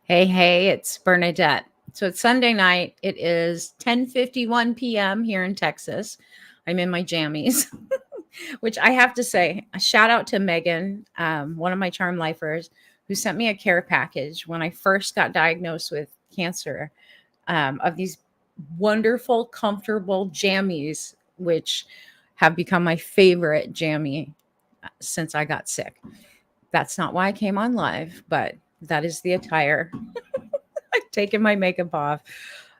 Hey, hey, it's Bernadette. So it's Sunday night. It is 10:51 p.m. here in Texas. I'm in my jammies, which I have to say, a shout out to Megan, one of my charm lifers, who sent me a care package when I first got diagnosed with cancer, of these wonderful, comfortable jammies, which have become my favorite jammy since I got sick. That's not why I came on live, but that is the attire. I've taken my makeup off.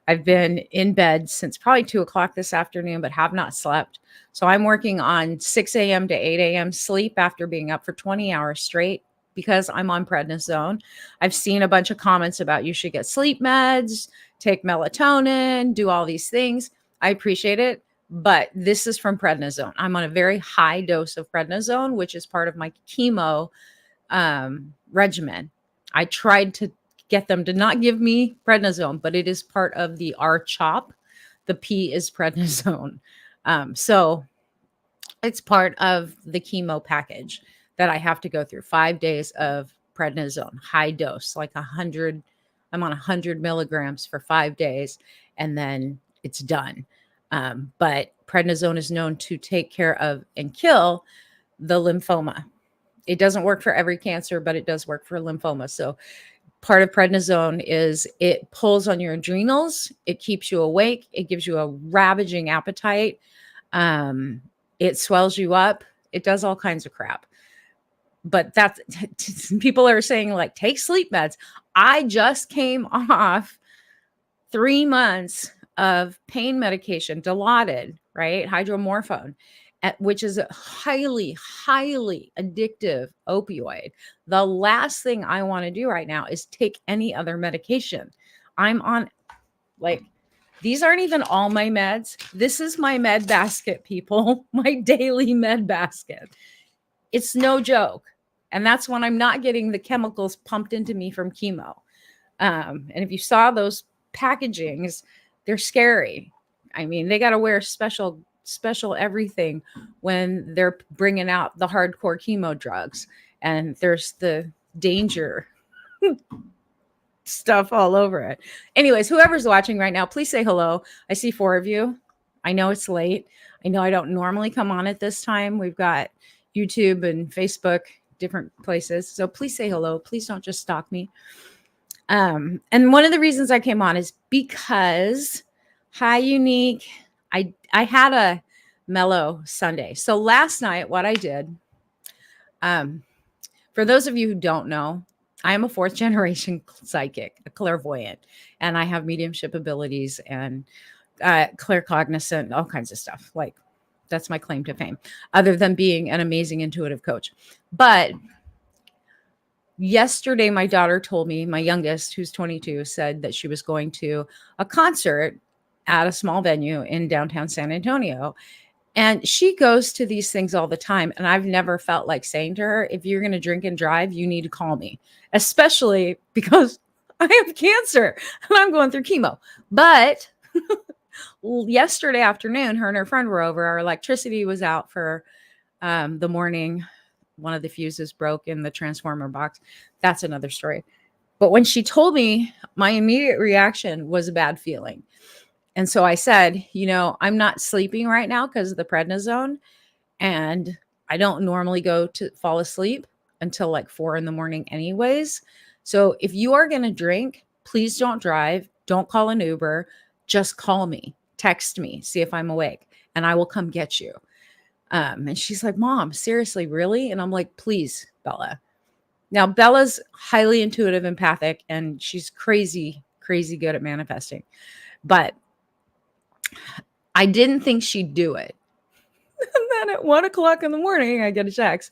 I've been in bed since probably 2 o'clock this afternoon, but have not slept. So I'm working on 6 a.m. to 8 a.m. sleep after being up for 20 hours straight because I'm on prednisone. I've seen a bunch of comments about you should get sleep meds, take melatonin, do all these things. I appreciate it, but this is from prednisone. I'm on a very high dose of prednisone, which is part of my chemo regimen. I tried to get them to not give me prednisone, but it is part of the R chop. The P is prednisone. So it's part of the chemo package that I have to go through 5 days of prednisone, high dose, like 100. I'm on 100 milligrams for 5 days, and then it's done. But prednisone is known to take care of and kill the lymphoma. It doesn't work for every cancer, but it does work for lymphoma. So part of prednisone is it pulls on your adrenals. It keeps you awake. It gives you a ravaging appetite. It swells you up. It does all kinds of crap. But that's people are saying like, take sleep meds. I just came off 3 months of pain medication, Dilaudid, right? Hydromorphone, which is a highly, highly addictive opioid. The last thing I want to do right now is take any other medication. I'm on, like, these aren't even all my meds. This is my med basket, people, my daily med basket. It's no joke. And that's when I'm not getting the chemicals pumped into me from chemo. And if you saw those packagings, they're scary. I mean, they got to wear special everything when they're bringing out the hardcore chemo drugs, and there's the danger stuff all over it. Anyways, whoever's watching right now, please say hello. I see 4 of you. I know it's late. I know I don't normally come on at this time. We've got YouTube and Facebook, different places. So please say hello. Please don't just stalk me. And one of the reasons I came on is because, hi, Unique. I had a mellow Sunday. So last night, what I did, for those of you who don't know, I am a 4th generation psychic, a clairvoyant, and I have mediumship abilities and claircognizant, all kinds of stuff. Like, that's my claim to fame, other than being an amazing intuitive coach. But yesterday, my daughter told me, my youngest, who's 22, said that she was going to a concert at a small venue in downtown San Antonio. And she goes to these things all the time. And I've never felt like saying to her, if you're going to drink and drive, you need to call me, especially because I have cancer and I'm going through chemo. But yesterday afternoon, her and her friend were over. Our electricity was out for the morning. One of the fuses broke in the transformer box. That's another story. But when she told me, my immediate reaction was a bad feeling. And so I said, I'm not sleeping right now because of the prednisone. And I don't normally go to fall asleep until like 4 a.m. anyways. So if you are going to drink, please don't drive. Don't call an Uber. Just call me, text me, see if I'm awake, and I will come get you. And she's like, Mom, seriously, really? And I'm like, please, Bella. Now, Bella's highly intuitive, empathic, and she's crazy, crazy good at manifesting. But I didn't think she'd do it. And then at 1 o'clock in the morning, I get a text,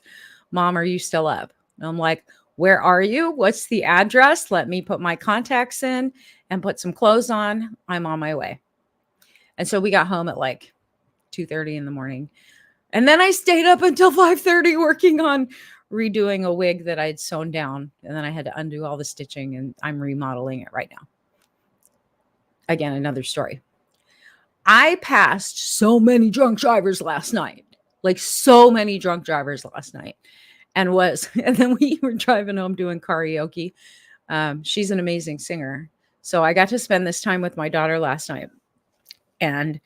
Mom, are you still up? And I'm like, where are you? What's the address? Let me put my contacts in and put some clothes on. I'm on my way. And so we got home at like 2:30 in the morning. And then I stayed up until 5:30 working on redoing a wig that I'd sewn down. And then I had to undo all the stitching, and I'm remodeling it right now. Again, another story. I passed so many drunk drivers last night, and then we were driving home doing karaoke. She's an amazing singer. So I got to spend this time with my daughter last night. And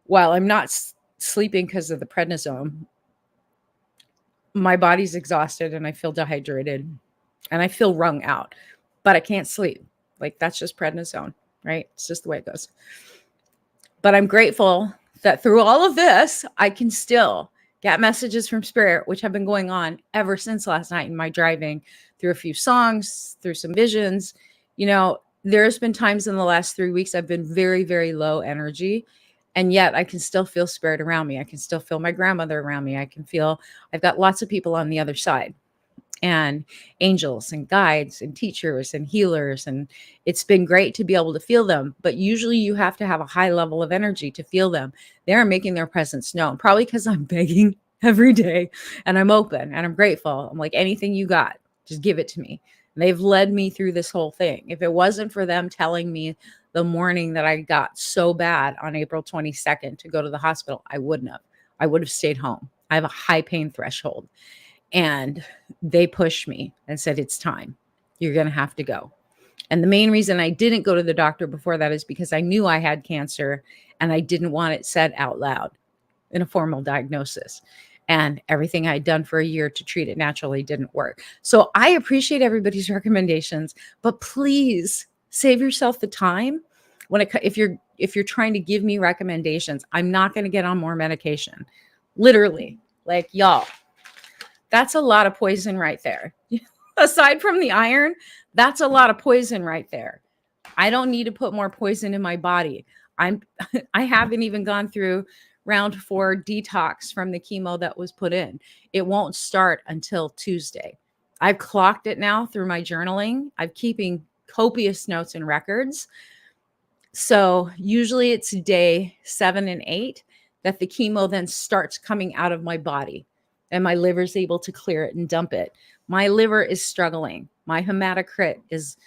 while I'm not sleeping because of the prednisone, my body's exhausted and I feel dehydrated and I feel wrung out, but I can't sleep. Like, that's just prednisone, right? It's just the way it goes. But I'm grateful that through all of this, I can still get messages from spirit, which have been going on ever since last night in my driving, through a few songs, through some visions. You know, there's been times in the last 3 weeks I've been very, very low energy. And yet I can still feel spirit around me. I can still feel my grandmother around me. I can feel I've got lots of people on the other side, and angels and guides and teachers and healers. And it's been great to be able to feel them. But usually you have to have a high level of energy to feel them. They're making their presence known, probably because I'm begging every day and I'm open and I'm grateful. I'm like, anything you got, just give it to me. And they've led me through this whole thing. If it wasn't for them telling me the morning that I got so bad on April 22nd to go to the hospital, I wouldn't have. I would have stayed home. I have a high pain threshold. And they pushed me and said, it's time. You're going to have to go. And the main reason I didn't go to the doctor before that is because I knew I had cancer and I didn't want it said out loud in a formal diagnosis. And everything I had done for a year to treat it naturally didn't work. So I appreciate everybody's recommendations, but please save yourself the time. If you're trying to give me recommendations, I'm not going to get on more medication. Literally, like, y'all, that's a lot of poison right there. Aside from the iron, that's a lot of poison right there. I don't need to put more poison in my body. I haven't even gone through round 4 detox from the chemo that was put in. It won't start until Tuesday. I've clocked it now through my journaling. I'm keeping copious notes and records. So usually it's day 7 and 8 that the chemo then starts coming out of my body and my liver is able to clear it and dump it. My liver is struggling. My hematocrit is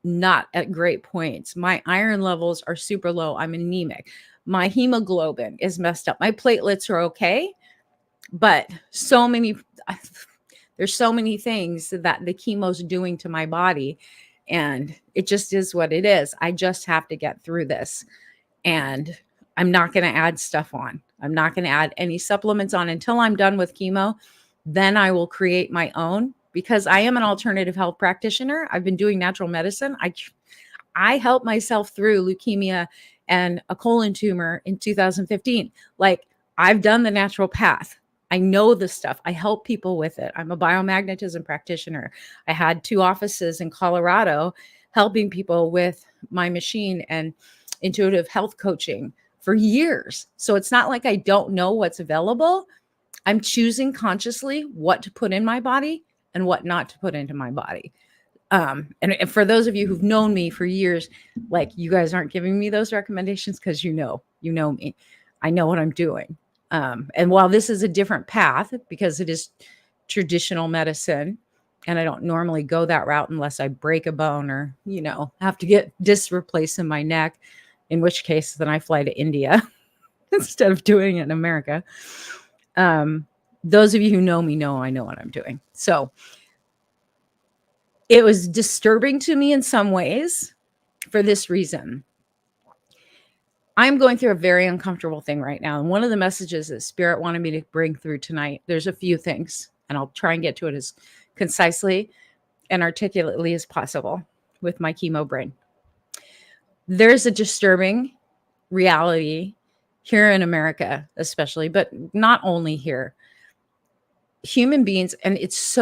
not at great points. My iron levels are super low. I'm anemic. My hemoglobin is messed up. My platelets are okay, but there's so many things that the chemo's doing to my body, and it just is what it is. I just have to get through this, and I'm not going to add stuff on. I'm not going to add any supplements on until I'm done with chemo. Then I will create my own, because I am an alternative health practitioner. I've been doing natural medicine. I helped myself through leukemia and a colon tumor in 2015. Like, I've done the natural path. I know this stuff. I help people with it. I'm a biomagnetism practitioner. I had 2 offices in Colorado helping people with my machine and intuitive health coaching for years. So it's not like I don't know what's available. I'm choosing consciously what to put in my body and what not to put into my body. And for those of you who've known me for years, like, you guys aren't giving me those recommendations because you know me. I know what I'm doing. And while this is a different path because it is traditional medicine, and I don't normally go that route unless I break a bone or, have to get disc replaced in my neck, in which case then I fly to India instead of doing it in America. Those of you who know me know I know what I'm doing. So it was disturbing to me in some ways for this reason. I'm going through a very uncomfortable thing right now. And one of the messages that Spirit wanted me to bring through tonight, there's a few things, and I'll try and get to it as concisely and articulately as possible with my chemo brain. There's a disturbing reality here in America, especially, but not only here. Human beings, and it's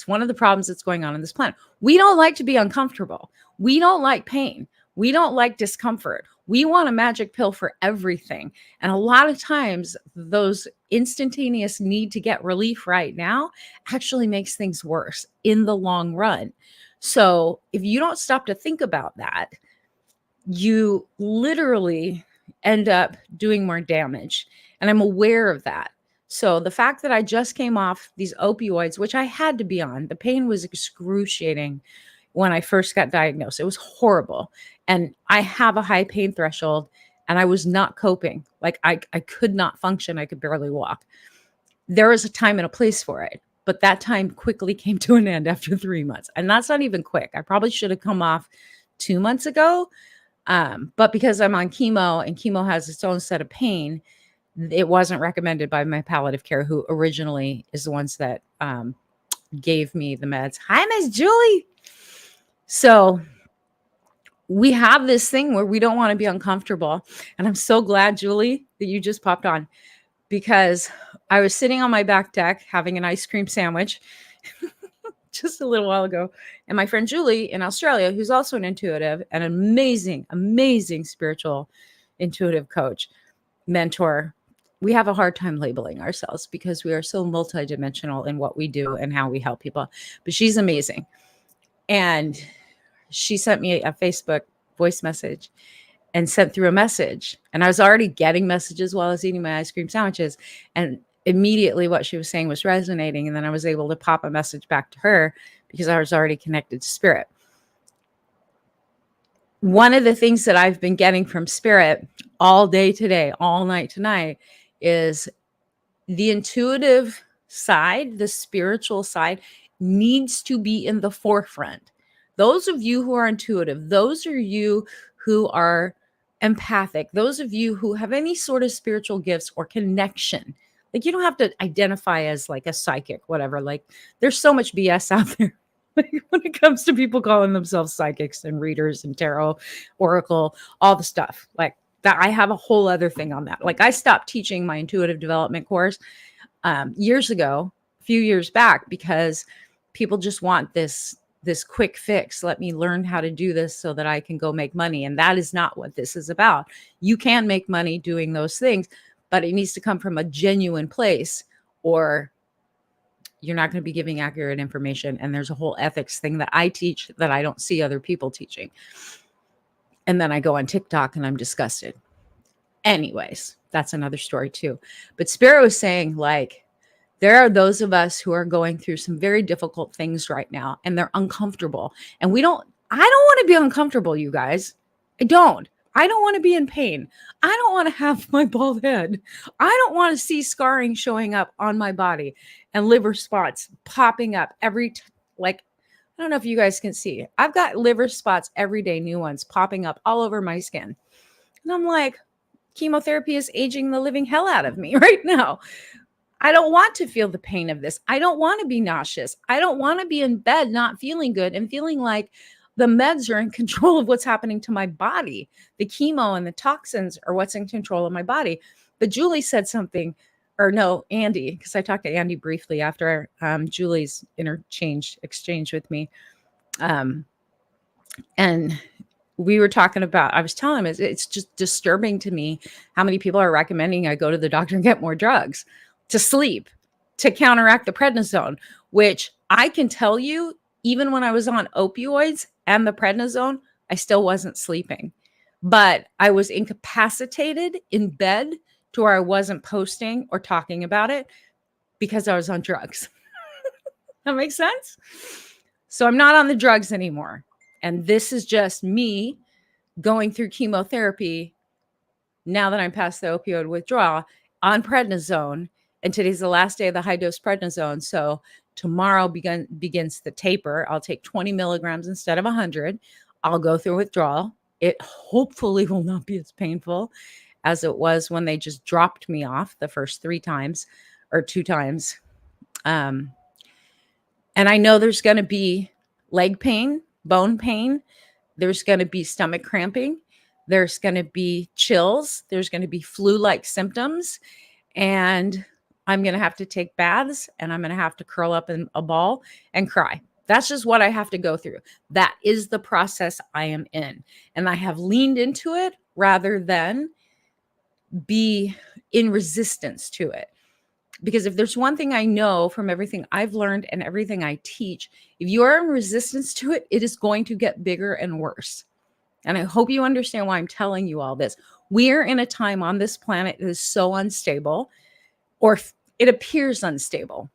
one of the problems that's going on this planet. We don't like to be uncomfortable. We don't like pain. We don't like discomfort. We want a magic pill for everything. And a lot of times those instantaneous need to get relief right now actually makes things worse in the long run. So if you don't stop to think about that, you literally end up doing more damage. And I'm aware of that. So the fact that I just came off these opioids, which I had to be on, the pain was excruciating when I first got diagnosed. It was horrible. And I have a high pain threshold and I was not coping. Like, I could not function. I could barely walk. There was a time and a place for it. But that time quickly came to an end after 3 months. And that's not even quick. I probably should have come off 2 months ago. But because I'm on chemo and chemo has its own set of pain, it wasn't recommended by my palliative care, who originally is the ones that gave me the meds. Hi, Miss Julie. So we have this thing where we don't want to be uncomfortable. And I'm so glad, Julie, that you just popped on, because I was sitting on my back deck having an ice cream sandwich just a little while ago. And my friend Julie in Australia, who's also an intuitive and an amazing, amazing spiritual intuitive coach, mentor, we have a hard time labeling ourselves because we are so multidimensional in what we do and how we help people. But she's amazing. And she sent me a Facebook voice message and sent through a message. And I was already getting messages while I was eating my ice cream sandwiches. And immediately what she was saying was resonating. And then I was able to pop a message back to her because I was already connected to spirit. One of the things that I've been getting from spirit all day today, all night tonight, is the intuitive side, the spiritual side needs to be in the forefront. Those of you who are intuitive, those are you who are empathic, those of you who have any sort of spiritual gifts or connection. Like, you don't have to identify as like a psychic, whatever. Like, there's so much BS out there. Like, when it comes to people calling themselves psychics and readers and tarot, oracle, all the stuff like that. I have a whole other thing on that. Like, I stopped teaching my intuitive development course years ago, a few years back, because people just want this quick fix. Let me learn how to do this so that I can go make money. And that is not what this is about. You can make money doing those things, but it needs to come from a genuine place, or you're not going to be giving accurate information. And there's a whole ethics thing that I teach that I don't see other people teaching. And then I go on TikTok and I'm disgusted. Anyways, that's another story too. But Spirit was saying, like, there are those of us who are going through some very difficult things right now, and they're uncomfortable. And I don't want to be uncomfortable, you guys. I don't want to be in pain. I don't want to have my bald head. I don't want to see scarring showing up on my body and liver spots popping up like, I don't know if you guys can see. I've got liver spots every day, new ones popping up all over my skin. And I'm like, chemotherapy is aging the living hell out of me right now. I don't want to feel the pain of this. I don't want to be nauseous. I don't want to be in bed not feeling good and feeling like the meds are in control of what's happening to my body. The chemo and the toxins are what's in control of my body. But Julie said something, or no, Andy, because I talked to Andy briefly after Julie's exchange with me. And we were talking about, I was telling him, it's just disturbing to me how many people are recommending I go to the doctor and get more drugs to sleep, to counteract the prednisone, which I can tell you, even when I was on opioids and the prednisone, I still wasn't sleeping. But I was incapacitated in bed to where I wasn't posting or talking about it because I was on drugs. That makes sense? So I'm not on the drugs anymore. And this is just me going through chemotherapy now that I'm past the opioid withdrawal on prednisone. And today's the last day of the high dose prednisone. So tomorrow begins the taper. I'll take 20 milligrams instead of 100. I'll go through withdrawal. It hopefully will not be as painful as it was when they just dropped me off the first 3 times or 2 times. And I know there's going to be leg pain, bone pain. There's going to be stomach cramping. There's going to be chills. There's going to be flu-like symptoms. And I'm going to have to take baths, and I'm going to have to curl up in a ball and cry. That's just what I have to go through. That is the process I am in. And I have leaned into it rather than be in resistance to it. Because if there's one thing I know from everything I've learned and everything I teach, if you are in resistance to it, it is going to get bigger and worse. And I hope you understand why I'm telling you all this. We're in a time on this planet that is so unstable, or it appears unstable.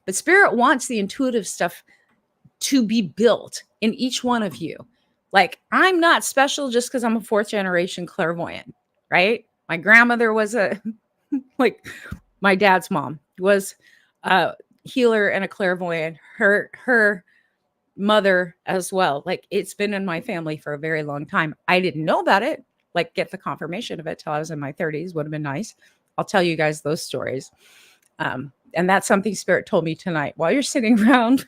But Spirit wants the intuitive stuff to be built in each one of you. Like, I'm not special just because I'm a 4th generation clairvoyant, right? My grandmother was like, my dad's mom was healer and a clairvoyant, her mother as well. Like, it's been in my family for a very long time. I didn't know about it, like get the confirmation of it till I was in my 30s. Would have been nice. I'll tell you guys those stories. And that's something Spirit told me tonight. While you're sitting around,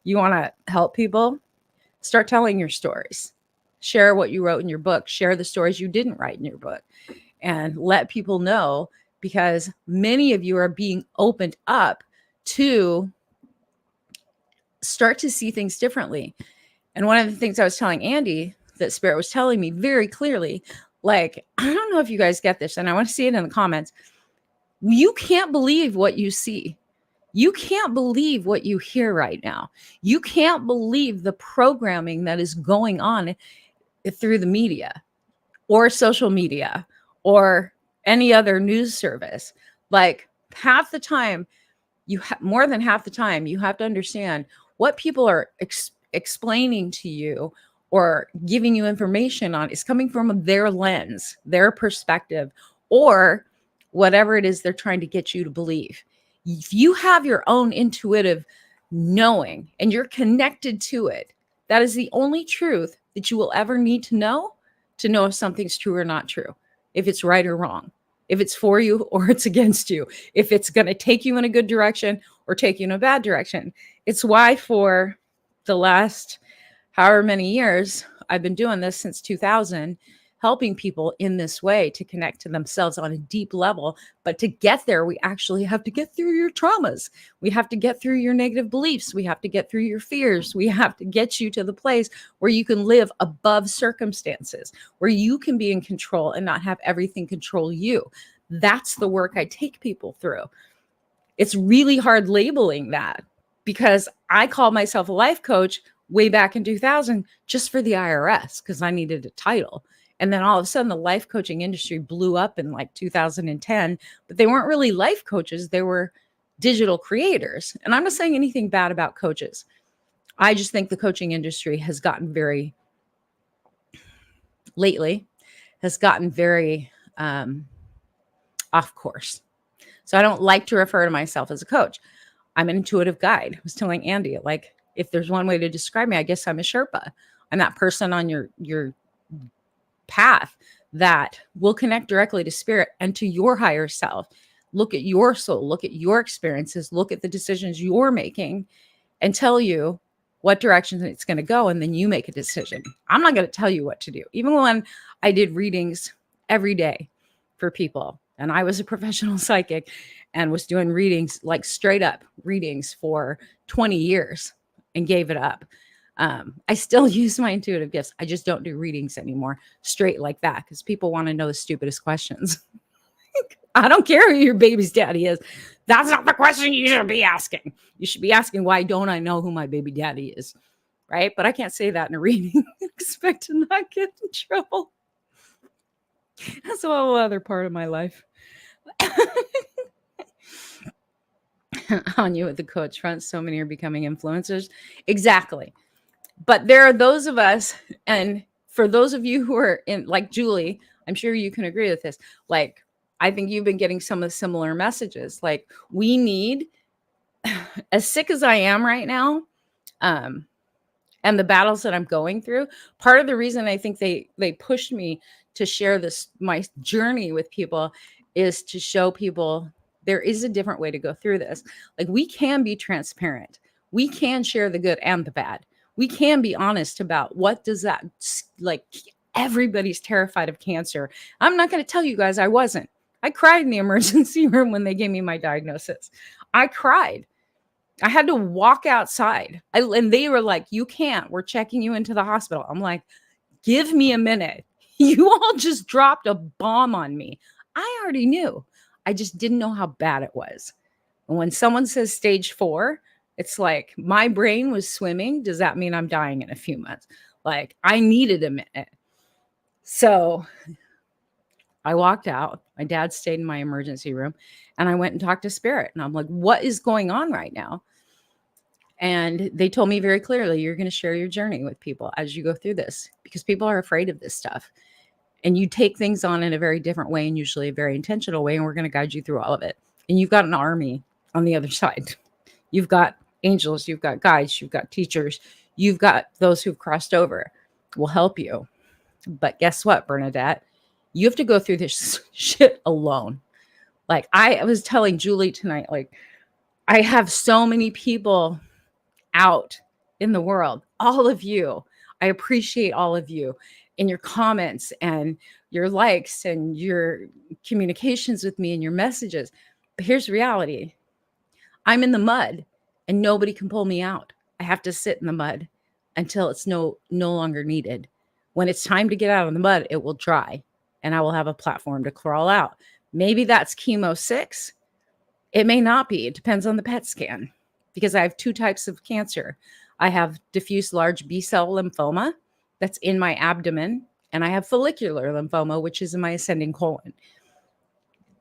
you want to help people, start telling your stories. Share what you wrote in your book. Share the stories you didn't write in your book. And let people know, because many of you are being opened up to start to see things differently. And one of the things I was telling Andy that Spirit was telling me very clearly, like, I don't know if you guys get this, and I want to see it in the comments. You can't believe what you see. You can't believe what you hear right now. You can't believe the programming that is going on through the media or social media or any other news service. Like, half the time, more than half the time, you have to understand what people are explaining to you or giving you information on is coming from their lens, their perspective, or whatever it is they're trying to get you to believe. If you have your own intuitive knowing and you're connected to it, that is the only truth that you will ever need to know if something's true or not true, if it's right or wrong, if it's for you or it's against you, if it's going to take you in a good direction or take you in a bad direction. It's why for the last however many years, I've been doing this since 2000, helping people in this way to connect to themselves on a deep level. But to get there, we actually have to get through your traumas. We have to get through your negative beliefs. We have to get through your fears. We have to get you to the place where you can live above circumstances, where you can be in control and not have everything control you. That's the work I take people through. It's really hard labeling that, because I called myself a life coach way back in 2000 just for the IRS, because I needed a title. And then all of a sudden, the life coaching industry blew up in like 2010, but they weren't really life coaches. They were digital creators. And I'm not saying anything bad about coaches. I just think the coaching industry has gotten very off course. So I don't like to refer to myself as a coach. I'm an intuitive guide. I was telling Andy, like, if there's one way to describe me, I guess I'm a Sherpa. I'm that person on your path that will connect directly to spirit and to your higher self. Look at your soul, look at your experiences, look at the decisions you're making, and tell you what direction it's going to go. And then you make a decision. I'm not going to tell you what to do. Even when I did readings every day for people, and I was a professional psychic and was doing readings, like straight up readings for 20 years and gave it up. I still use my intuitive gifts. I just don't do readings anymore straight like that, because people want to know the stupidest questions. I don't care who your baby's daddy is. That's not the question you should be asking. You should be asking, why don't I know who my baby daddy is? Right? But I can't say that in a reading and expect to not get in trouble. That's a whole other part of my life. On you with the coach front, so many are becoming influencers. Exactly. But there are those of us, and for those of you who are in, like Julie, I'm sure you can agree with this. Like, I think you've been getting some of the similar messages. Like, we need, as sick as I am right now, and the battles that I'm going through, part of the reason I think they pushed me to share this, my journey with people, is to show people there is a different way to go through this. Like, we can be transparent. We can share the good and the bad. We can be honest about what does that, like, everybody's terrified of cancer. I'm not going to tell you guys I wasn't. I cried in the emergency room when they gave me my diagnosis. I cried. I had to walk outside. And they were like, you can't. We're checking you into the hospital. I'm like, give me a minute. You all just dropped a bomb on me. I already knew. I just didn't know how bad it was. And when someone says stage 4, it's like my brain was swimming. Does that mean I'm dying in a few months? Like, I needed a minute. So I walked out. My dad stayed in my emergency room, and I went and talked to spirit. And I'm like, what is going on right now? And they told me very clearly, you're going to share your journey with people as you go through this, because people are afraid of this stuff. And you take things on in a very different way, and usually a very intentional way. And we're going to guide you through all of it. And you've got an army on the other side. You've got angels, you've got guides, you've got teachers, you've got those who've crossed over, will help you. But guess what, Bernadette? You have to go through this shit alone. Like I was telling Julie tonight, like I have so many people out in the world, all of you. I appreciate all of you in your comments and your likes and your communications with me and your messages. But here's reality. I'm in the mud and nobody can pull me out. I have to sit in the mud until it's no longer needed. When it's time to get out of the mud, it will dry and I will have a platform to crawl out. Maybe that's chemo 6. It may not be. It depends on the PET scan because I have 2 types of cancer. I have diffuse large B-cell lymphoma that's in my abdomen, and I have follicular lymphoma, which is in my ascending colon.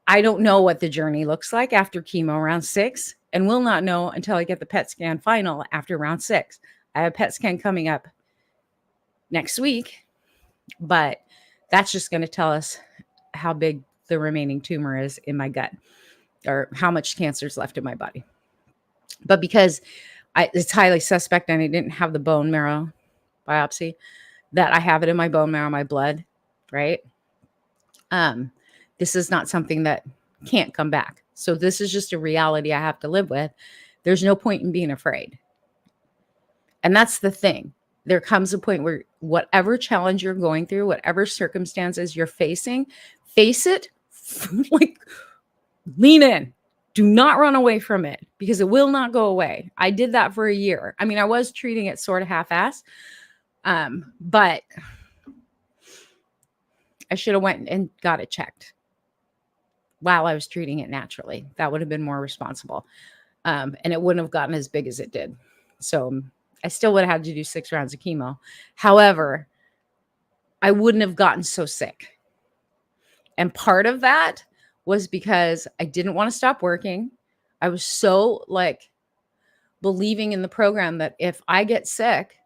I don't know what the journey looks like after chemo round 6 and will not know until I get the PET scan final after round 6. I have a PET scan coming up next week, but that's just going to tell us how big the remaining tumor is in my gut or how much cancer is left in my body. But because it's highly suspect and I didn't have the bone marrow biopsy, that I have it in my bone marrow, my blood, right? This is not something that can't come back. So this is just a reality I have to live with. There's no point in being afraid. And that's the thing. There comes a point where whatever challenge you're going through, whatever circumstances you're facing, face it, like lean in. Do not run away from it because it will not go away. I did that for a year. I mean, I was treating it sort of half-ass, but I should have went and got it checked while I was treating it naturally. That would have been more responsible. And it wouldn't have gotten as big as it did. So I still would have had to do 6 rounds of chemo. However, I wouldn't have gotten so sick. And part of that was because I didn't want to stop working. I was so like believing in the program that if I get sick,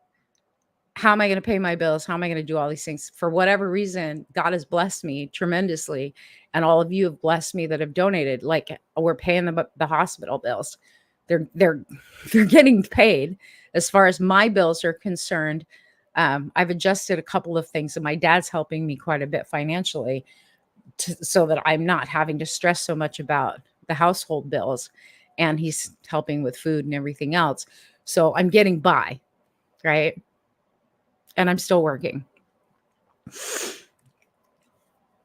how am I going to pay my bills? How am I going to do all these things? For whatever reason, God has blessed me tremendously. And all of you have blessed me that have donated. Like we're paying the hospital bills. They're getting paid. As far as my bills are concerned, I've adjusted a couple of things and my dad's helping me quite a bit financially so that I'm not having to stress so much about the household bills, and he's helping with food and everything else. So I'm getting by, right? And I'm still working.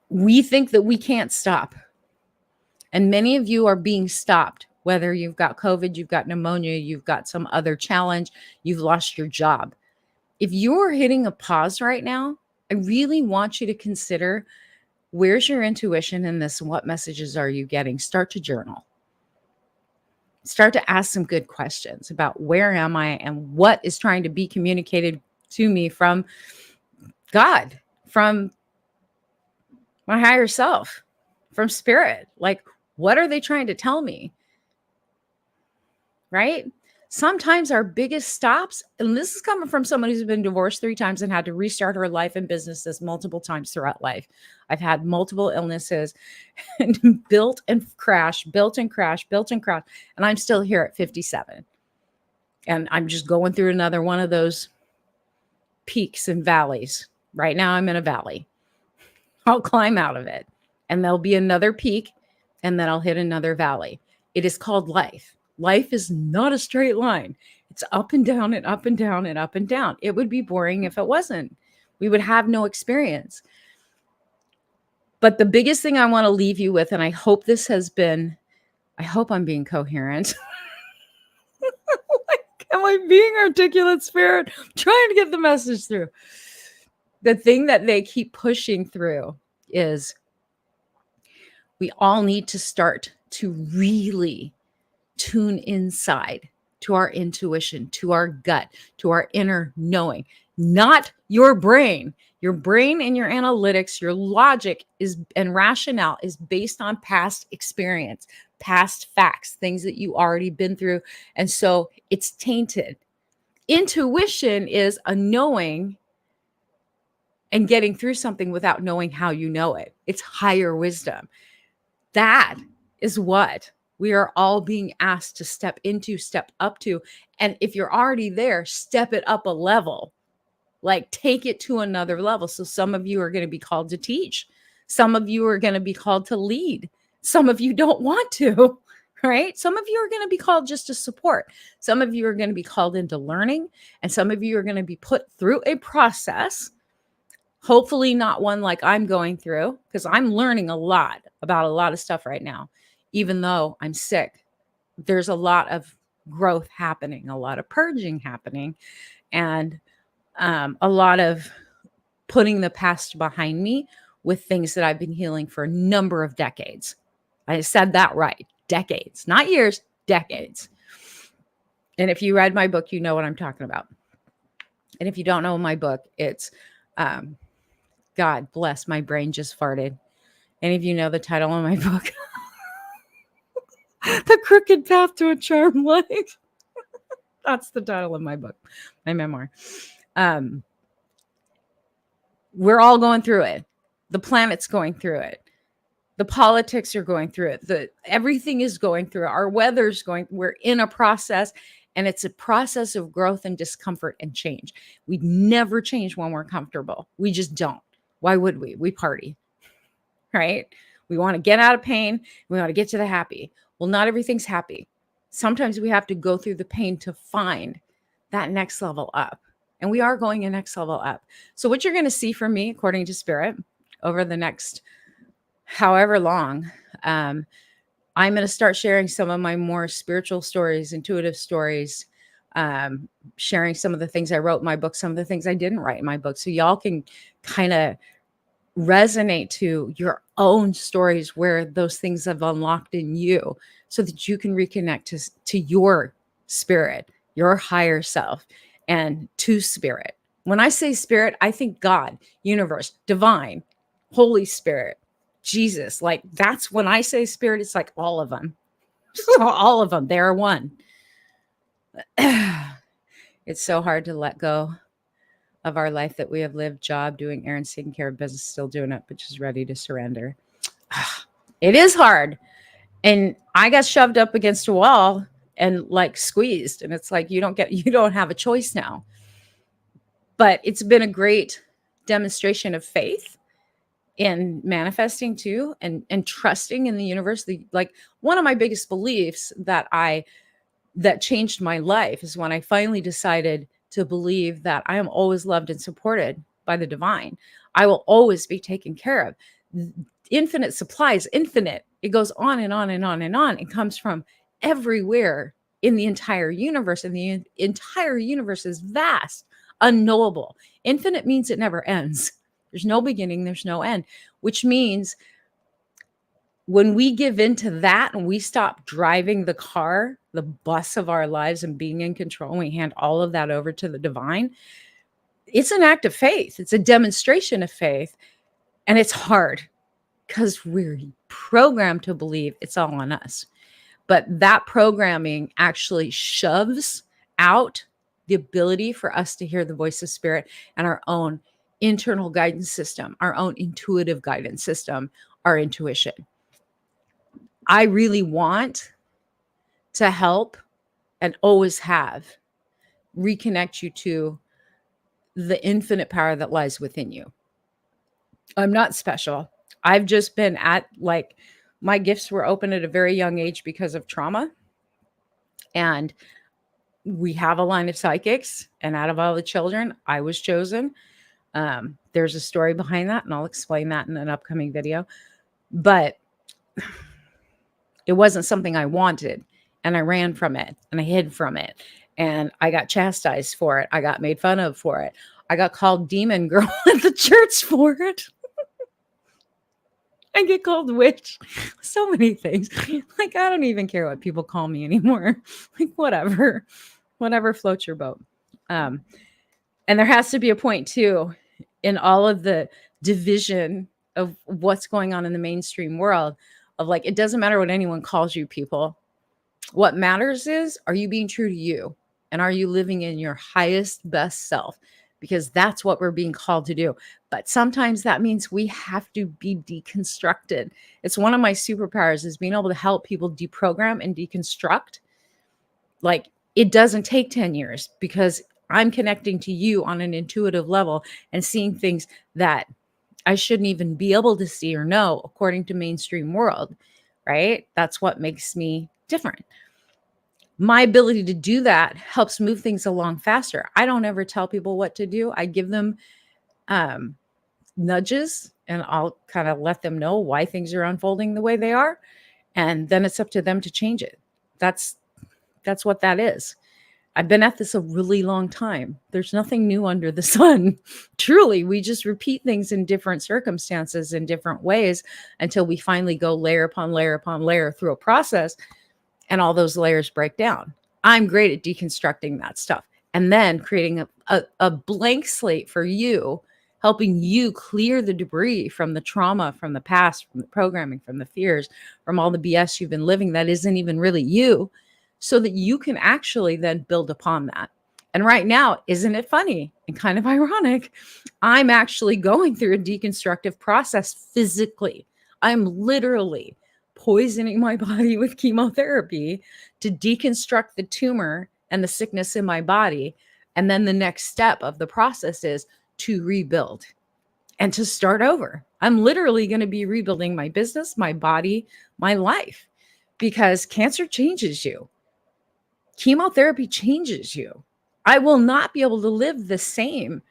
We think that we can't stop. And many of you are being stopped, whether you've got COVID, you've got pneumonia, you've got some other challenge, you've lost your job. If you're hitting a pause right now, I really want you to consider, where's your intuition in this? What messages are you getting? Start to journal. Start to ask some good questions about where am I and what is trying to be communicated to me from God, from my higher self, from spirit. Like, what are they trying to tell me? Right? Sometimes our biggest stops, and this is coming from someone who's been divorced 3 times and had to restart her life and businesses multiple times throughout life. I've had multiple illnesses and built and crashed, and I'm still here at 57. And I'm just going through another one of those peaks and valleys. Right now I'm in a valley. I'll climb out of it and there'll be another peak and then I'll hit another valley. It is called life. Life is not a straight line. It's up and down and up and down and up and down. It would be boring if it wasn't. We would have no experience. But the biggest thing I want to leave you with, and I hope this has been, I hope I'm being coherent. Am I being articulate, Spirit? I'm trying to get the message through. The thing that they keep pushing through is we all need to start to really tune inside to our intuition, to our gut, to our inner knowing, not your brain. Your brain and your analytics, your logic is and rationale is based on past experience, past facts, things that you already been through. And so it's tainted. Intuition is a knowing and getting through something without knowing how you know it. It's higher wisdom. That is what We are all being asked to step into, step up to. And if you're already there, step it up a level, like take it to another level. So some of you are going to be called to teach. Some of you are going to be called to lead. Some of you don't want to, right? Some of you are going to be called just to support. Some of you are going to be called into learning. And some of you are going to be put through a process, hopefully not one like I'm going through, because I'm learning a lot about a lot of stuff right now. Even though I'm sick, there's a lot of growth happening, a lot of purging happening, and a lot of putting the past behind me with things that I've been healing for a number of decades. I said that right. Decades, not years, decades. And if you read my book, you know what I'm talking about. And if you don't know my book, it's God bless, my brain just farted. Any of you know the title of my book? The Crooked Path to a Charmed Life. That's the title of my book, my memoir. We're all going through it. The planet's going through it. The politics are going through it. Everything is going through it. Our weather's going. We're in a process, and it's a process of growth and discomfort and change. We never change when we're comfortable. We just don't. Why would we? We party, right? We want to get out of pain. We want to get to the happy. Well, not everything's happy. Sometimes we have to go through the pain to find that next level up. And we are going a next level up. So what you're going to see from me, according to Spirit, over the next however long, I'm going to start sharing some of my more spiritual stories, intuitive stories, sharing some of the things I wrote in my book, some of the things I didn't write in my book. So y'all can kind of resonate to your own stories where those things have unlocked in you so that you can reconnect to your spirit, your higher self, and to spirit. When I say spirit, I think God, universe, divine, Holy Spirit, Jesus. Like that's when I say spirit, it's like all of them. All of them. They are one. It's so hard to let go of our life that we have lived, job, doing errands, taking care of business, still doing it, but just ready to surrender. It is hard. And I got shoved up against a wall and like squeezed. And it's like, you don't have a choice now. But it's been a great demonstration of faith in manifesting too, and trusting in the universe. Like one of my biggest beliefs that changed my life is when I finally decided to believe that I am always loved and supported by the divine. I will always be taken care of. Infinite supplies, infinite. It goes on and on and on and on. It comes from everywhere in the entire universe, and the entire universe is vast, unknowable. Infinite means it never ends. There's no beginning, there's no end, which means when we give into that and we stop driving the car, the bus of our lives, and being in control, and we hand all of that over to the divine, it's an act of faith. It's a demonstration of faith. And it's hard because we're programmed to believe it's all on us. But that programming actually shoves out the ability for us to hear the voice of spirit and our own internal guidance system, our own intuitive guidance system, our intuition. I really want to help and always have reconnect you to the infinite power that lies within you. I'm not special. I've just been my gifts were open at a very young age because of trauma. And we have a line of psychics, and out of all the children, I was chosen. There's a story behind that, and I'll explain that in an upcoming video. But it wasn't something I wanted, and I ran from it, and I hid from it, and I got chastised for it. I got made fun of for it. I got called demon girl at the church for it. I get called witch. So many things. Like, I don't even care what people call me anymore. Like, whatever floats your boat. And there has to be a point too in all of the division of what's going on in the mainstream world of like, it doesn't matter what anyone calls you, people. What matters is, are you being true to you? And are you living in your highest, best self? because that's what we're being called to do. But sometimes that means we have to be deconstructed. It's one of my superpowers, is being able to help people deprogram and deconstruct. Like, it doesn't take 10 years because I'm connecting to you on an intuitive level and seeing things that I shouldn't even be able to see or know according to mainstream world, right? That's what makes me different. My ability to do that helps move things along faster. I don't ever tell people what to do. I give them nudges, and I'll kind of let them know why things are unfolding the way they are. And then it's up to them to change it. That's what that is. I've been at this a really long time. There's nothing new under the sun. Truly, we just repeat things in different circumstances in different ways until we finally go layer upon layer upon layer through a process, and all those layers break down. I'm great at deconstructing that stuff and then creating a blank slate for you, helping you clear the debris from the trauma, from the past, from the programming, from the fears, from all the BS you've been living that isn't even really you, so that you can actually then build upon that. And right now, isn't it funny and kind of ironic? I'm actually going through a deconstructive process physically. I'm literally poisoning my body with chemotherapy to deconstruct the tumor and the sickness in my body. And then the next step of the process is to rebuild and to start over. I'm literally going to be rebuilding my business, my body, my life, because cancer changes you. Chemotherapy changes you. I will not be able to live the same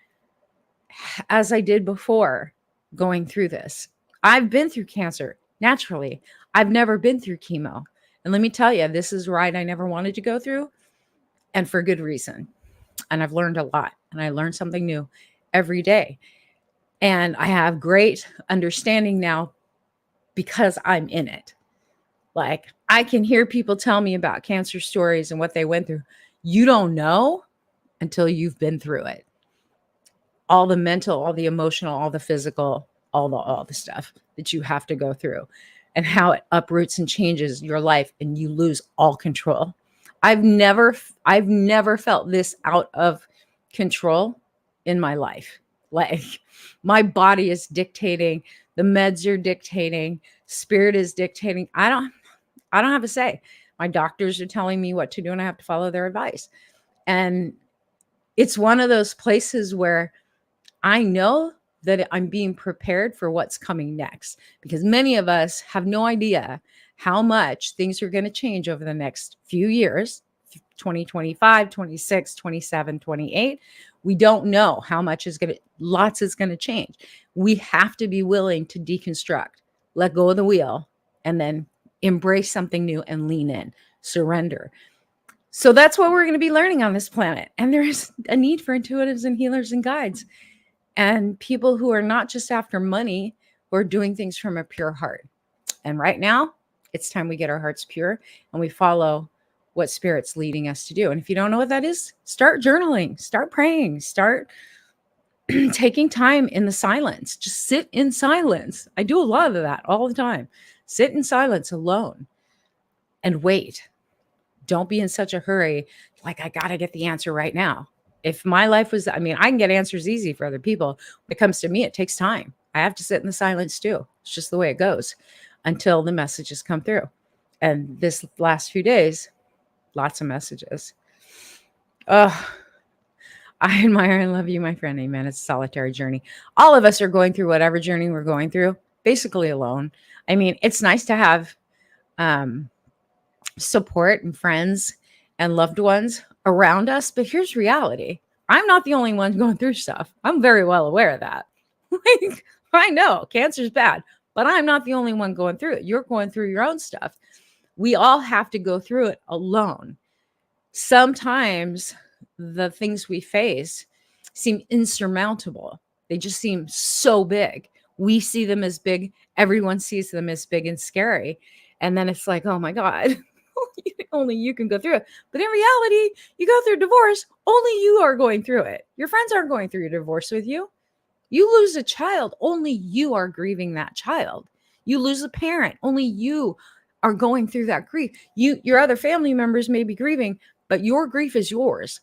as I did before going through this. I've been through cancer naturally. I've never been through chemo. And let me tell you, this is a ride I never wanted to go through, and for good reason. And I've learned a lot, and I learn something new every day. And I have great understanding now because I'm in it. Like, I can hear people tell me about cancer stories and what they went through. You don't know until you've been through it. All the mental, all the emotional, all the physical, all the stuff that you have to go through, and how it uproots and changes your life, and you lose all control. I've never felt this out of control in my life. Like, my body is dictating, the meds are dictating, spirit is dictating. I don't have a say. My doctors are telling me what to do, and I have to follow their advice. And it's one of those places where I know that I'm being prepared for what's coming next, because many of us have no idea how much things are going to change over the next few years, 2025, 26, 27, 28. We don't know how much lots is going to change. We have to be willing to deconstruct, let go of the wheel, and then embrace something new and lean in, surrender. So that's what we're going to be learning on this planet. And there's a need for intuitives and healers and guides, and people who are not just after money, who are doing things from a pure heart. And right now, it's time we get our hearts pure and we follow what Spirit's leading us to do. And if you don't know what that is, start journaling, start praying, start taking time in the silence. Just sit in silence. I do a lot of that all the time. Sit in silence alone and wait. Don't be in such a hurry, like, I got to get the answer right now. If my life was, I can get answers easy for other people. When it comes to me, it takes time. I have to sit in the silence too. It's just the way it goes until the messages come through. And this last few days, lots of messages. Oh, I admire and love you, my friend. Amen. It's a solitary journey. All of us are going through whatever journey we're going through, basically alone. It's nice to have support and friends and loved ones around us, but here's reality. I'm not the only one going through stuff. I'm very well aware of that. Like, I know cancer's bad, but I'm not the only one going through it. You're going through your own stuff. We all have to go through it alone. Sometimes the things we face seem insurmountable. They just seem so big. We see them as big. Everyone sees them as big and scary. And then it's like, oh my God, only you can go through it. But in reality, you go through divorce, only you are going through it. Your friends aren't going through a divorce with you. You lose a child, only you are grieving that child. You lose a parent, only you are going through that grief. Your other family members may be grieving, but your grief is yours.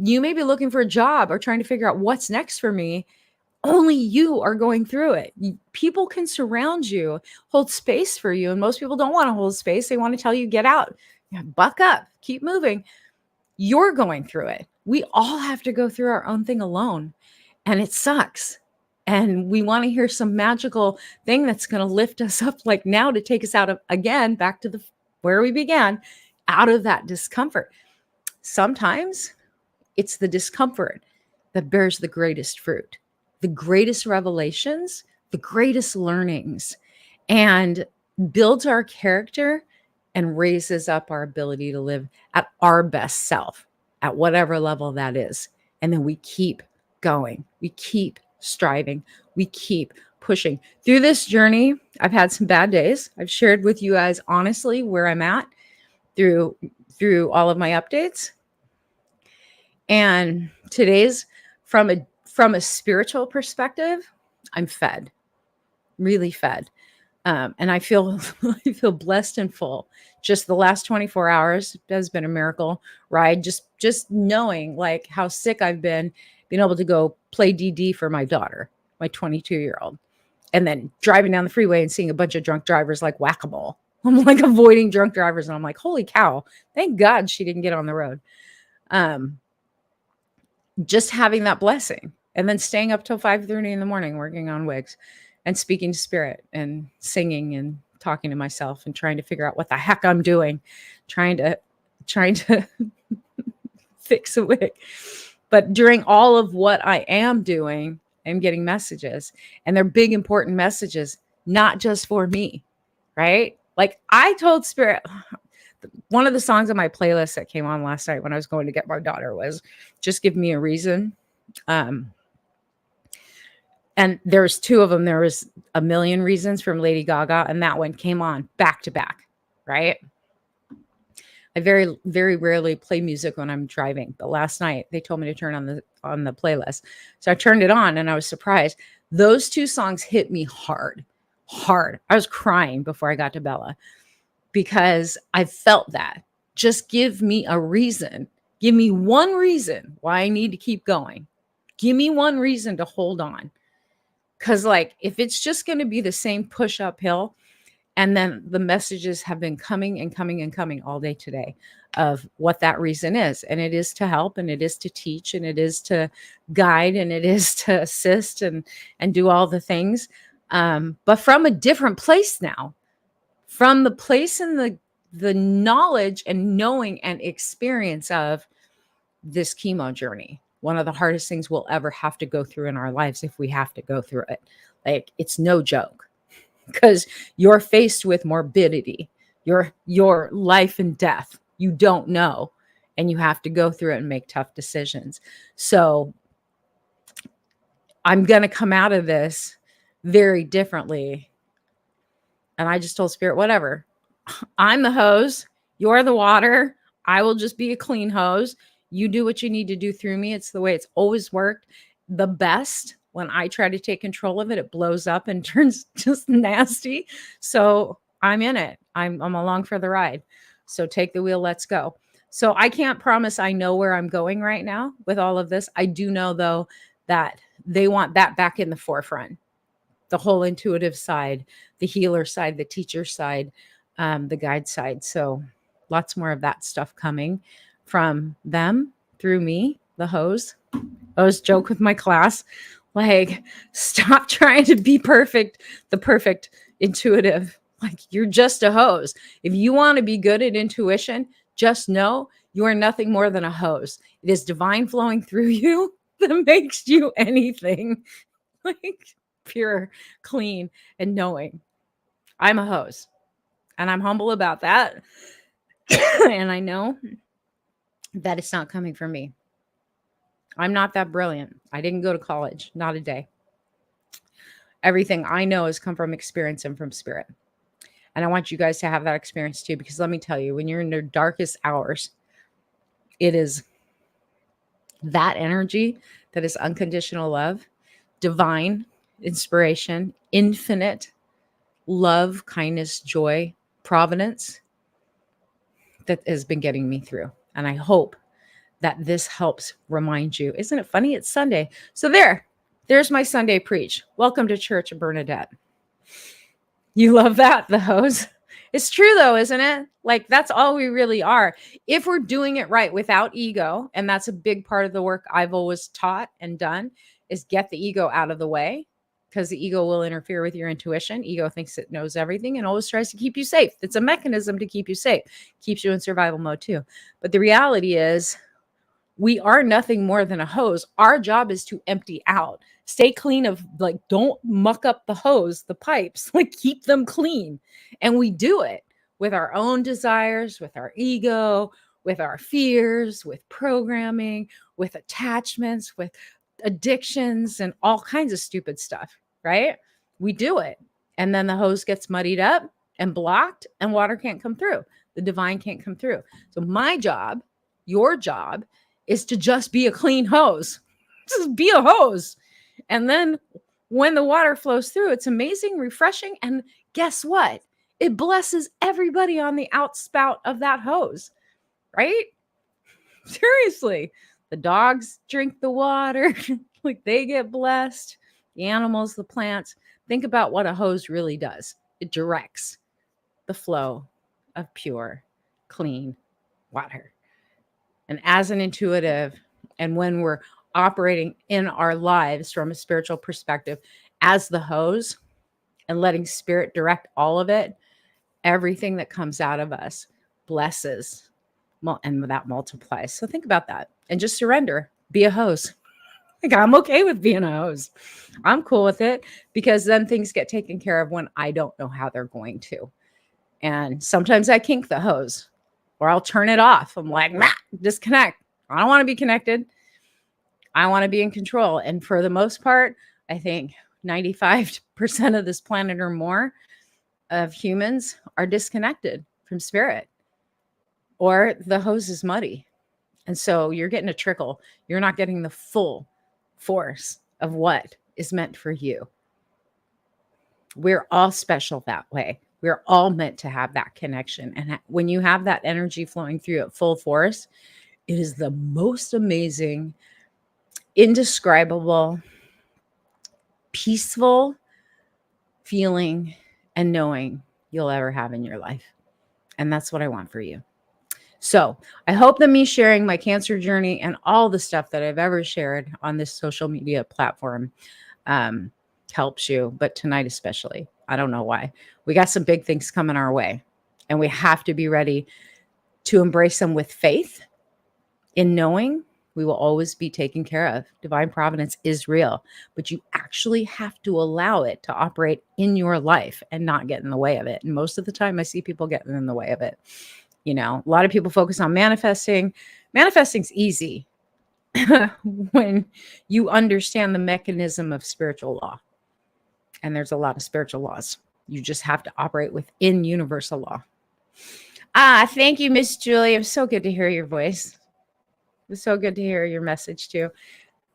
You may be looking for a job or trying to figure out what's next for me. Only you are going through it. People can surround you, hold space for you. And most people don't want to hold space. They want to tell you, get out, buck up, keep moving. You're going through it. We all have to go through our own thing alone. And it sucks. And we want to hear some magical thing that's going to lift us up like now to take us out of, again, back to where we began, out of that discomfort. Sometimes it's the discomfort that bears the greatest fruit, the greatest revelations, the greatest learnings, and builds our character and raises up our ability to live at our best self at whatever level that is. And then we keep going. We keep striving. We keep pushing. Through this journey, I've had some bad days. I've shared with you guys honestly where I'm at through all of my updates. And today's from a spiritual perspective, I'm fed, really fed. And I feel blessed and full. Just the last 24 hours has been a miracle ride. Just knowing like how sick I've been, being able to go play DD for my daughter, my 22-year-old, and then driving down the freeway and seeing a bunch of drunk drivers like whack-a-mole. I'm like avoiding drunk drivers, and I'm like, holy cow! Thank God she didn't get on the road. Just having that blessing, and then staying up till 5:30 in the morning working on wigs and speaking to spirit and singing and talking to myself and trying to figure out what the heck I'm doing, trying to fix a wig. But during all of what I am doing, I'm getting messages, and they're big, important messages, not just for me, right? Like I told spirit, one of the songs on my playlist that came on last night when I was going to get my daughter was Just Give Me a Reason. And there's two of them. There was A Million Reasons from Lady Gaga, and that one came on back to back, right? I very, very rarely play music when I'm driving, but last night they told me to turn on the playlist. So I turned it on and I was surprised. Those two songs hit me hard. I was crying before I got to Bella because I felt that. Just give me a reason. Give me one reason why I need to keep going. Give me one reason to hold on. Because like, if it's just going to be the same push uphill, and then the messages have been coming and coming and coming all day today of what that reason is. And it is to help, and it is to teach, and it is to guide, and it is to assist and do all the things. But from a different place now, from the place and the knowledge and knowing and experience of this chemo journey, one of the hardest things we'll ever have to go through in our lives if we have to go through it. Like, it's no joke. Because you're faced with morbidity, your life and death. You don't know, and you have to go through it and make tough decisions. So I'm going to come out of this very differently. And I just told spirit, whatever. I'm the hose. You're the water. I will just be a clean hose. You do what you need to do through me. It's the way it's always worked. The best. When I try to take control of it, it blows up and turns just nasty. So I'm in it. I'm along for the ride. So take the wheel. Let's go. So I can't promise I know where I'm going right now with all of this. I do know, though, that they want that back in the forefront. The whole intuitive side, the healer side, the teacher side, the guide side. So lots more of that stuff coming from them through me, the hose. I always joke with my class. Like, stop trying to be perfect, the perfect intuitive. Like, you're just a hose. If you want to be good at intuition, just know you are nothing more than a hose. It is divine flowing through you that makes you anything. Like, pure, clean, and knowing. I'm a hose. And I'm humble about that. And I know that it's not coming from me. I'm not that brilliant. I didn't go to college, not a day. Everything I know has come from experience and from spirit. And I want you guys to have that experience too, because let me tell you, when you're in your darkest hours, it is that energy that is unconditional love, divine inspiration, infinite love, kindness, joy, providence that has been getting me through. And I hope that this helps remind you. Isn't it funny? It's Sunday. So there's my Sunday preach. Welcome to Church of Bernadette. You love that, the hose. It's true though, isn't it? Like that's all we really are. If we're doing it right without ego, and that's a big part of the work I've always taught and done, is get the ego out of the way, because the ego will interfere with your intuition. Ego thinks it knows everything and always tries to keep you safe. It's a mechanism to keep you safe, keeps you in survival mode too. But the reality is we are nothing more than a hose. Our job is to empty out. Stay clean of, like, don't muck up the hose, the pipes, like keep them clean. And we do it with our own desires, with our ego, with our fears, with programming, with attachments, with addictions, and all kinds of stupid stuff, right? We do it. And then the hose gets muddied up and blocked, and water can't come through. The divine can't come through. So my job, your job, is to just be a clean hose. Just be a hose. And then when the water flows through, it's amazing, refreshing. And guess what? It blesses everybody on the outspout of that hose, right? Seriously. The dogs drink the water, like they get blessed. The animals, the plants. Think about what a hose really does. It directs the flow of pure, clean water. And as an intuitive, and when we're operating in our lives from a spiritual perspective as the hose and letting spirit direct all of it, everything that comes out of us blesses, and that multiplies. So think about that and just surrender. Be a hose. Like, I'm okay with being a hose. I'm cool with it, because then things get taken care of when I don't know how they're going to. And sometimes I kink the hose, or I'll turn it off. I'm like, nah, disconnect. I don't want to be connected. I want to be in control. And for the most part, I think 95% of this planet or more of humans are disconnected from spirit, or the hose is muddy. And so you're getting a trickle. You're not getting the full force of what is meant for you. We're all special that way. We're all meant to have that connection. And when you have that energy flowing through at full force, it is the most amazing, indescribable, peaceful feeling and knowing you'll ever have in your life. And that's what I want for you. So I hope that me sharing my cancer journey and all the stuff that I've ever shared on this social media platform helps you. But tonight especially, I don't know why. We got some big things coming our way, and we have to be ready to embrace them with faith, in knowing we will always be taken care of. Divine providence is real, but you actually have to allow it to operate in your life and not get in the way of it. And most of the time I see people getting in the way of it. You know, a lot of people focus on manifesting. Manifesting's easy when you understand the mechanism of spiritual law. And there's a lot of spiritual laws. You just have to operate within universal law. Thank you, Miss Julie. It was so good to hear your voice. It was so good to hear your message too.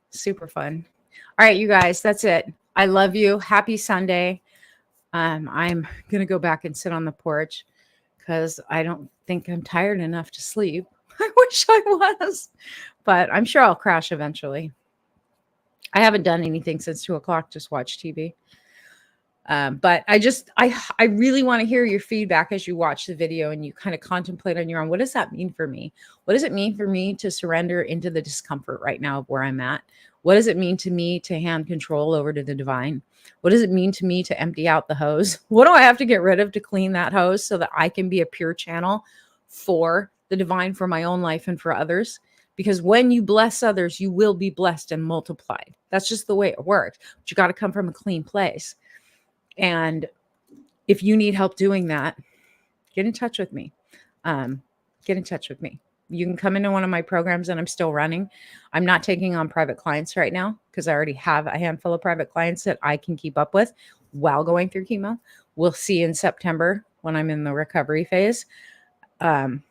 Super fun. All right, you guys, that's it. I love you. Happy Sunday. I'm going to go back and sit on the porch because I don't think I'm tired enough to sleep. I wish I was, but I'm sure I'll crash eventually. I haven't done anything since 2:00, just watch TV. But I really want to hear your feedback as you watch the video and you kind of contemplate on your own. What does that mean for me? What does it mean for me to surrender into the discomfort right now of where I'm at? What does it mean to me to hand control over to the divine? What does it mean to me to empty out the hose? What do I have to get rid of to clean that hose so that I can be a pure channel for the divine, for my own life and for others? Because when you bless others, you will be blessed and multiplied. That's just the way it works. But you got to come from a clean place. And if you need help doing that, get in touch with me. Get in touch with me. You can come into one of my programs and I'm still running. I'm not taking on private clients right now because I already have a handful of private clients that I can keep up with while going through chemo. We'll see in September when I'm in the recovery phase, how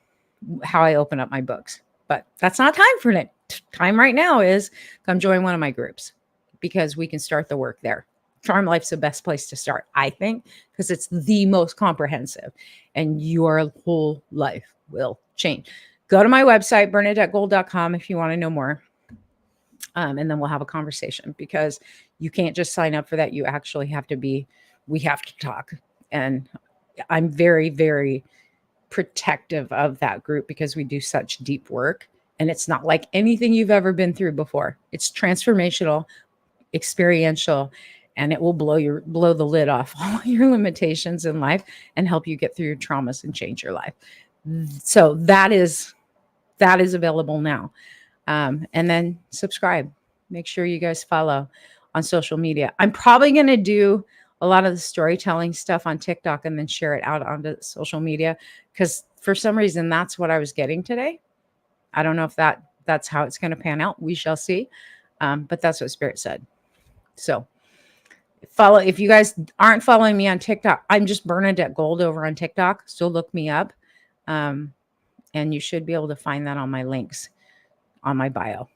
I open up my books. But that's not time for it. Time right now is come join one of my groups because we can start the work there. Charm Life's the best place to start, I think, because it's the most comprehensive and your whole life will change. go to my website, bernadettegold.com, if you want to know more. And then we'll have a conversation, because you can't just sign up for that. You actually have to we have to talk. And I'm very, very protective of that group, because we do such deep work, and it's not like anything you've ever been through before. It's transformational, experiential, and it will blow the lid off all your limitations in life and help you get through your traumas and change your life. So that is available now. And then subscribe. Make sure you guys follow on social media. I'm probably going to do a lot of the storytelling stuff on TikTok and then share it out onto social media, because for some reason that's what I was getting today. I don't know if that's how it's going to pan out. We shall see. But that's what Spirit said. So follow. If you guys aren't following me on TikTok, I'm just Bernadette Gold over on TikTok. So look me up. And you should be able to find that on my links on my bio.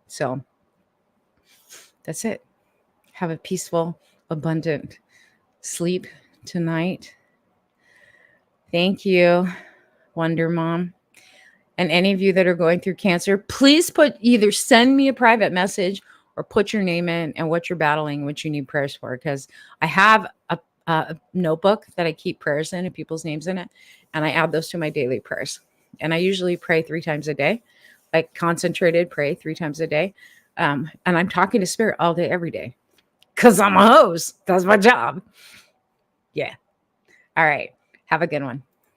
So that's it. Have a peaceful, abundant sleep tonight. Thank you, Wonder Mom. And any of you that are going through cancer, please either send me a private message or put your name in and what you're battling, what you need prayers for. Because I have a notebook that I keep prayers in and people's names in it. And I add those to my daily prayers. And I usually pray 3 times a day, like concentrated pray 3 times a day. And I'm talking to Spirit all day, every day, because I'm a host. That's my job. Yeah. All right. Have a good one.